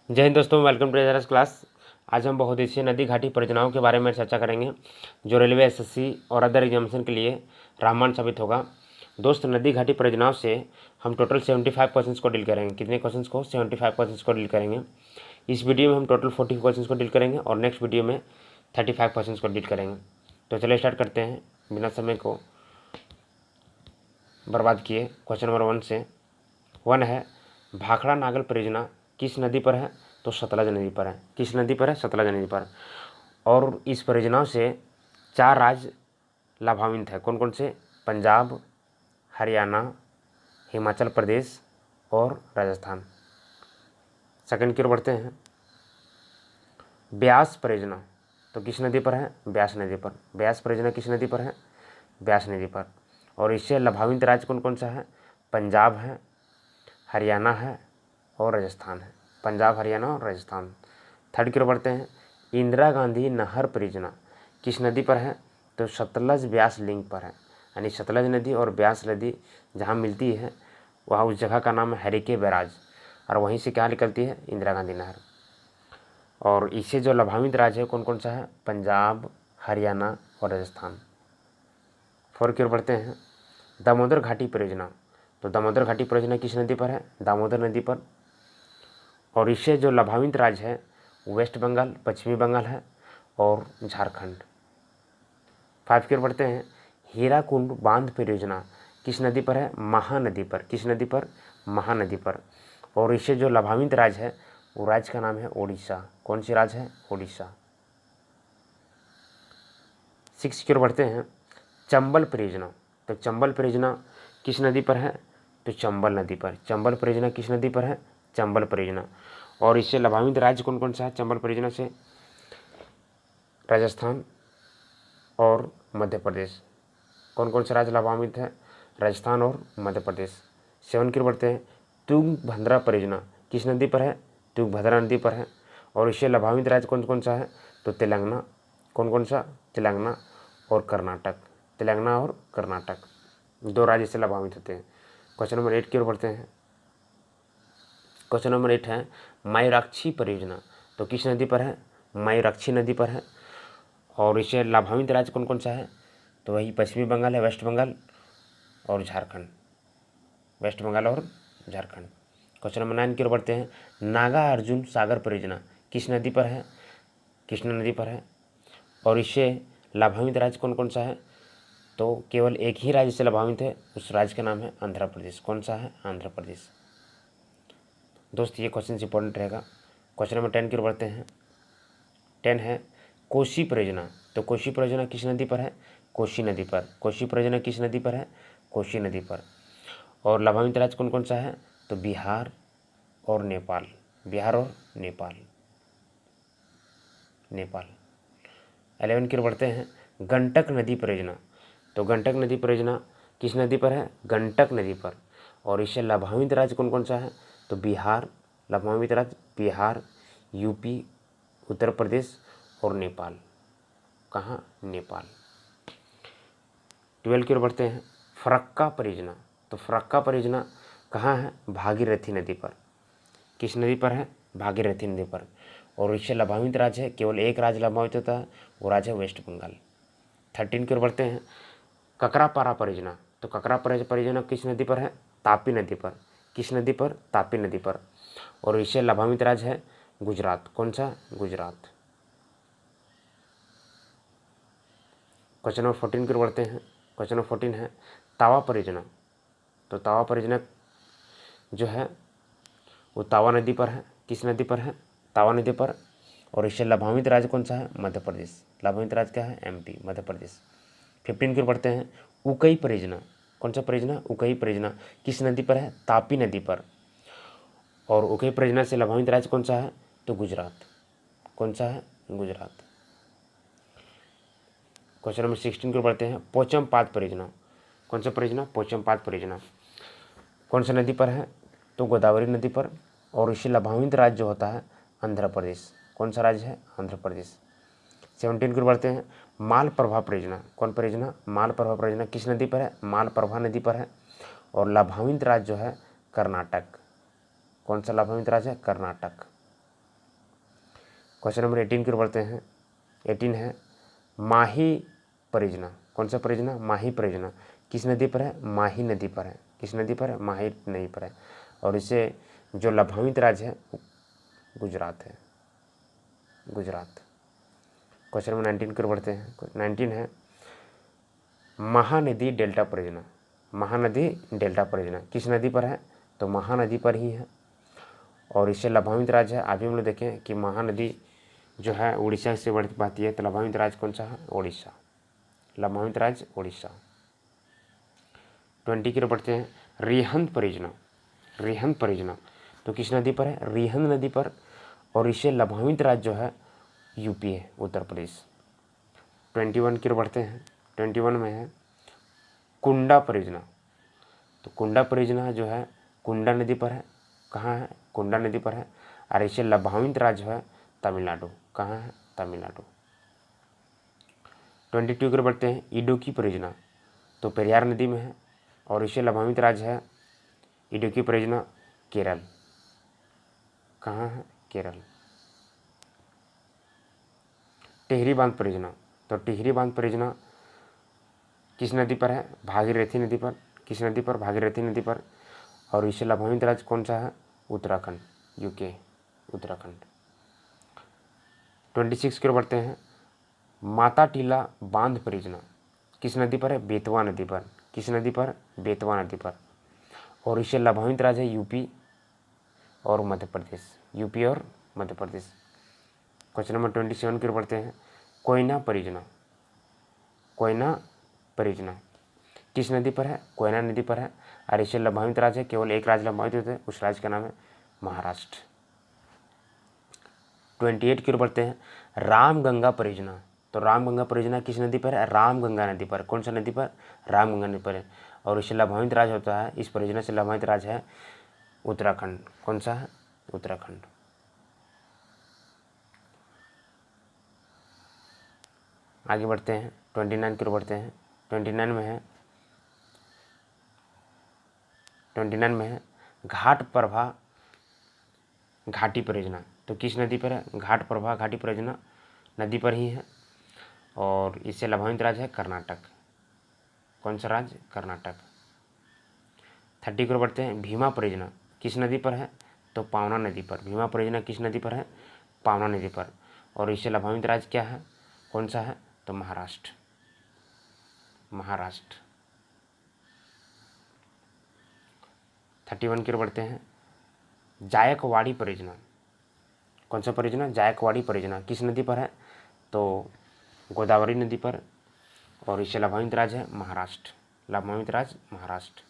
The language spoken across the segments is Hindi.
जय हिंद दोस्तों, वेलकम टू एजरस क्लास। आज हम बहुउद्देशीय नदी घाटी परियोजनाओं के बारे में चर्चा करेंगे जो रेलवे, एसएससी और अदर एग्जामिनेशन के लिए रामबाण साबित होगा। दोस्त, नदी घाटी परियोजनाओं से हम टोटल 75 क्वेश्चंस को डील करेंगे। कितने क्वेश्चंस को? 75 क्वेश्चंस को डील करेंगे। इस वीडियो में हम टोटल 40 क्वेश्चंस को डील करेंगे और नेक्स्ट वीडियो में 35 क्वेश्चंस को डील करेंगे। तो चलिए स्टार्ट करते हैं बिना समय को बर्बाद किए। क्वेश्चन नंबर 1 से 1 है, भाखड़ा नागल परियोजना किस नदी पर है? तो सतलज नदी पर है। किस नदी पर है? सतलज नदी पर। और इस परियोजनाओं से 4 राज्य लाभान्वित है। कौन कौन से? पंजाब, हरियाणा, हिमाचल प्रदेश और राजस्थान। सेकंड की ओर बढ़ते हैं। ब्यास परियोजना तो किस नदी पर है? ब्यास नदी पर। ब्यास परियोजना किस नदी पर है? ब्यास नदी पर। और इससे लाभान्वित राज्य कौन कौन सा है? पंजाब है, हरियाणा है और राजस्थान है। पंजाब, हरियाणा और राजस्थान। थर्ड की ओर बढ़ते हैं। इंदिरा गांधी नहर परियोजना किस नदी पर है? तो सतलज ब्यास लिंक पर है। यानी सतलज नदी और ब्यास नदी जहाँ मिलती है वहाँ उस जगह का नाम है हरिके बैराज, और वहीं से क्या निकलती है? इंदिरा गांधी नहर। और इससे जो लाभान्वित राज्य है कौन कौन सा है? पंजाब, हरियाणा और राजस्थान। फोर की ओर बढ़ते हैं। दामोदर घाटी परियोजना तो दामोदर घाटी परियोजना किस नदी पर है? दामोदर नदी पर। और इससे जो लाभान्वित राज्य है वेस्ट बंगाल, पश्चिमी बंगाल है और झारखंड। 5 की ओर बढ़ते हैं। हीराकुंड बांध परियोजना किस नदी पर है? महानदी पर। किस नदी पर? महानदी पर। और इससे जो लाभान्वित राज्य है वो राज्य का नाम है ओडिशा। कौन सी राज्य है? ओडिशा। 6 की ओर बढ़ते हैं। चंबल परियोजना तो चंबल परियोजना किस नदी पर है? तो चंबल नदी पर। चंबल परियोजना किस नदी पर है? चंबल परियोजना। और इससे लाभान्वित राज्य कौन कौन सा है चंबल परियोजना से? राजस्थान और मध्य प्रदेश। कौन कौन से राज्य लाभान्वित है? राजस्थान और मध्य प्रदेश। 7 की ओर बढ़ते हैं। तुंगभद्रा परियोजना किस नदी पर है? तुंगभद्रा नदी पर है। और इससे लाभान्वित राज्य कौन कौन सा है? तो तेलंगाना। कौन कौन सा? तेलंगाना और कर्नाटक। तेलंगाना और कर्नाटक 2 राज्य से लाभान्वित होते हैं। क्वेश्चन नंबर 8 की ओर बढ़ते हैं। क्वेश्चन नंबर 8 है, मयूराक्षी परियोजना तो किस नदी पर है? मयूराक्षी नदी पर है। और इससे लाभान्वित राज्य कौन कौन सा है? तो वही पश्चिमी बंगाल है, वेस्ट बंगाल और झारखंड। वेस्ट बंगाल और झारखंड। क्वेश्चन नंबर 9 की ओर बढ़ते हैं। नागा अर्जुन सागर परियोजना किस नदी पर है? कृष्णा नदी पर है। और इससे लाभान्वित राज्य कौन कौन सा है? तो केवल एक ही राज्य से लाभान्वित है, उस राज्य का नाम है आंध्र प्रदेश। कौन सा है? आंध्र प्रदेश। दोस्त, ये क्वेश्चन इंपॉर्टेंट रहेगा। क्वेश्चन नंबर 10 की ओर बढ़ते हैं। 10 है, कोसी परियोजना तो कोसी परियोजना किस नदी पर है? कोसी नदी पर। कोसी परियोजना किस नदी पर है? कोसी नदी पर। और लाभान्वित राज्य कौन कौन सा है? तो बिहार और नेपाल। बिहार और नेपाल। नेपाल। 11 की ओर बढ़ते हैं। गंडक नदी परियोजना तो गंडक नदी परियोजना किस नदी पर है? गंडक नदी पर। और इससे लाभान्वित राज्य कौन कौन सा है? तो बिहार। लाभान्वित राज्य बिहार, यूपी, उत्तर प्रदेश और नेपाल। कहाँ? नेपाल। 12 की ओर बढ़ते हैं। फरक्का परियोजना तो फरक्का परियोजना कहाँ है? भागीरथी नदी पर। किस नदी पर है? भागीरथी नदी पर। और इससे लाभान्वित राज्य है, केवल एक राज्य लाभान्वित होता है, वो राज्य है वेस्ट बंगाल। 13 की ओर बढ़ते हैं। ककरापारा परियोजना तो ककरापारा परियोजना किस नदी पर है? तापी नदी पर। किस नदी पर? तापी नदी पर। और इससे लाभान्वित राज्य है गुजरात। कौन सा? गुजरात। क्वेश्चन नंबर 14 की ओर बढ़ते हैं। क्वेश्चन नंबर 14 है, तावा परियोजना तो तावा परियोजना जो है वो तावा नदी पर है। किस नदी पर है? तावा नदी पर। और इससे लाभान्वित राज्य कौन सा है? मध्य प्रदेश। लाभान्वित राज्य क्या है? एमपी, मध्य प्रदेश। 15 की ओर बढ़ते हैं। उकई परियोजना कौन सा परियोजना? उकई परियोजना किस नदी पर है? तापी नदी पर। और उकई परियोजना से लाभान्वित राज्य कौन सा है? तो गुजरात। कौन सा है? गुजरात। क्वेश्चन नंबर 16 की ओर बढ़ते हैं। पोचमपात परियोजना कौन सा परियोजना? पोचमपात परियोजना कौन सा नदी पर है? तो गोदावरी नदी पर। और इससे लाभान्वित राज्य जो होता है आंध्र प्रदेश। कौन सा राज्य है? आंध्र प्रदेश। 17 की ओर बढ़ते हैं। मालप्रभा परियोजना कौन परियोजना? मालप्रभा परियोजना किस नदी पर है? मालप्रभा नदी पर है। और लाभान्वित राज्य जो है कर्नाटक। कौन सा लाभान्वित राज्य है? कर्नाटक। क्वेश्चन नंबर 18 की ओर बढ़ते हैं। 18 है माही परियोजना। कौन सा परियोजना? माही परियोजना किस नदी पर है? माही नदी पर है। किस नदी पर है? माही नदी पर है। और इसे जो लाभान्वित राज्य है गुजरात है, गुजरात। क्वेश्चन नंबर 19 की ओर बढ़ते हैं। 19 है महानदी डेल्टा परियोजना। महानदी डेल्टा परियोजना किस नदी पर है? तो महानदी पर ही है और इससे लाभान्वित राज्य है। अभी हम लोग देखें कि महानदी जो है उड़ीसा से बहती है, तो लाभान्वित राज्य कौन सा है? उड़ीसा। लाभान्वित राज्य उड़ीसा। 20 की ओर बढ़ते हैं। रिहंद परियोजना। रिहंद परियोजना तो किस नदी पर है? रिहंद नदी पर और इससे लाभान्वित राज्य जो है यूपी है, उत्तर प्रदेश। 21 की ओर बढ़ते हैं। 21 में है कुंडा परियोजना। तो कुंडा परियोजना जो है कुंडा नदी पर है। कहाँ है? कुंडा नदी पर है और इससे लाभान्वित राज्य है तमिलनाडु। कहाँ है? तमिलनाडु। 22 की ओर बढ़ते हैं। इडुक्की परियोजना तो पेरियार नदी में है और इससे लाभान्वित राज्य है इडुक्की परियोजना केरल। कहाँ है? केरल। टिहरी बांध परियोजना तो टिहरी बांध परियोजना किस नदी पर है? भागीरथी नदी पर। किस नदी पर? भागीरथी नदी पर और इससे लाभान्वित राज्य कौन सा है? उत्तराखंड, यूके, उत्तराखंड। 26 की ओर बढ़ते हैं। माता टीला बांध परियोजना किस नदी पर है? बेतवा नदी पर। किस नदी पर? बेतवा नदी पर और इससे लाभान्वित राज्य है यूपी और मध्य प्रदेश। यूपी और मध्य प्रदेश। क्वेश्चन नंबर 27 की ओर बढ़ते हैं। कोयना परियोजना। कोयना परियोजना किस नदी पर है? कोयना नदी पर है और इससे लाभान्वित राज्य है, केवल एक राज्य लाभान्वित होते हैं, उस राज्य का नाम है महाराष्ट्र। 28 की ओर बढ़ते हैं। रामगंगा परियोजना तो रामगंगा परियोजना किस नदी पर है? रामगंगा नदी पर। कौन सा नदी पर? रामगंगा नदी पर है और इससे लाभान्वित राज्य होता है, इस परियोजना से लाभान्वित राज्य है उत्तराखंड। कौन सा है? उत्तराखंड। आगे बढ़ते हैं। 29 की ओर बढ़ते हैं। 29 में है 29 में है घाट प्रभा घाटी परियोजना तो किस नदी पर है? घाट प्रभा घाटी परियोजना नदी पर ही है और इससे लाभान्वित राज्य है कर्नाटक। कौन सा राज्य? कर्नाटक। 30 की ओर बढ़ते हैं। भीमा परियोजना किस नदी पर है? तो पावना नदी पर। भीमा परियोजना किस नदी पर है? पावना नदी पर और इससे लाभान्वित राज्य क्या है? कौन सा है? तो महाराष्ट्र, महाराष्ट्र। 31 की ओर बढ़ते हैं। जायकवाड़ी परियोजना। कौन सा परियोजना? जायकवाड़ी परियोजना किस नदी पर है? तो गोदावरी नदी पर और इससे लाभान्वित राज्य है महाराष्ट्र। लाभान्वित राज्य महाराष्ट्र।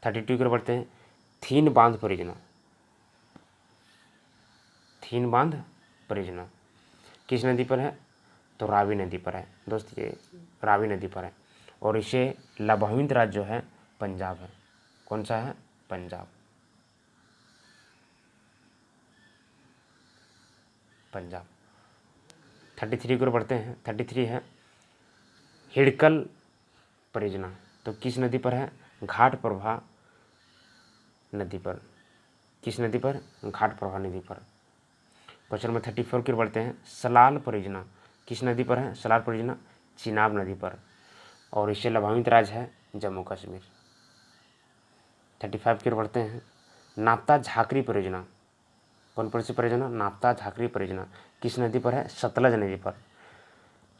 32 की ओर बढ़ते हैं। थीन बांध परियोजना। थीन बांध परियोजना किस नदी पर है? तो रावी नदी पर है दोस्त, ये रावी नदी पर है और इससे लाभान्वित राज्य जो है पंजाब है। कौन सा है? पंजाब, पंजाब। 33 की ओर बढ़ते हैं। 33 है हिडकल परियोजना तो किस नदी पर है? घाट प्रभा नदी पर। किस नदी पर? घाट प्रभा नदी पर। क्वेश्चन नंबर 34 की ओर बढ़ते हैं। सलाल परियोजना किस नदी पर है? सलाल परियोजना चिनाब नदी पर और इससे लाभान्वित राज्य है जम्मू कश्मीर। 35 की ओर बढ़ते हैं। नाप्ता झाकरी परियोजना। कौन सी परियोजना? नाप्ता झाकरी परियोजना किस नदी पर है? सतलज नदी पर।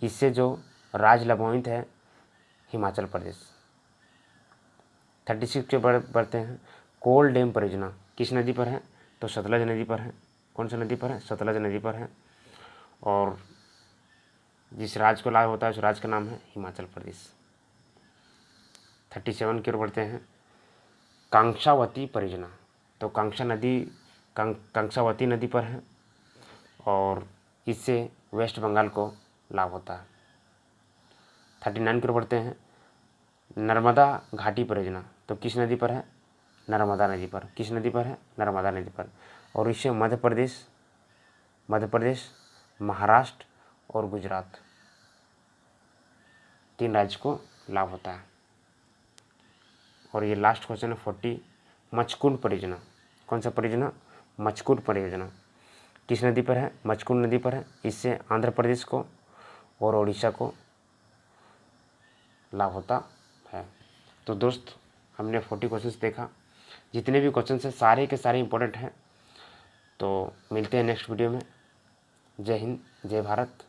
इससे जो राज्य लाभान्वित है हिमाचल प्रदेश। 36 के बढ़ते हैं। कोल डैम परियोजना किस नदी पर है? तो सतलज नदी पर है। कौन सी नदी पर है? सतलज नदी पर है और जिस राज्य को लाभ होता है उस राज्य का नाम है हिमाचल प्रदेश। 37 की ओर बढ़ते हैं। कांक्षावती परियोजना तो कांक्षावती नदी पर है और इससे वेस्ट बंगाल को लाभ होता है। 39 की ओर बढ़ते हैं। नर्मदा घाटी परियोजना तो किस नदी पर है? नर्मदा नदी पर। किस नदी पर है? नर्मदा नदी पर और इससे मध्य प्रदेश, महाराष्ट्र और गुजरात 3 राज्य को लाभ होता है। और ये लास्ट क्वेश्चन है 40 मचकुंड परियोजना। कौन सा परियोजना? मचकुंड परियोजना किस नदी पर है? मचकुंड नदी पर है। इससे आंध्र प्रदेश को और उड़ीसा को लाभ होता है। तो दोस्त हमने 40 क्वेश्चंस देखा। जितने भी क्वेश्चंस हैं सारे के सारे इंपॉर्टेंट हैं। तो मिलते हैं नेक्स्ट वीडियो में। जय हिंद, जय भारत।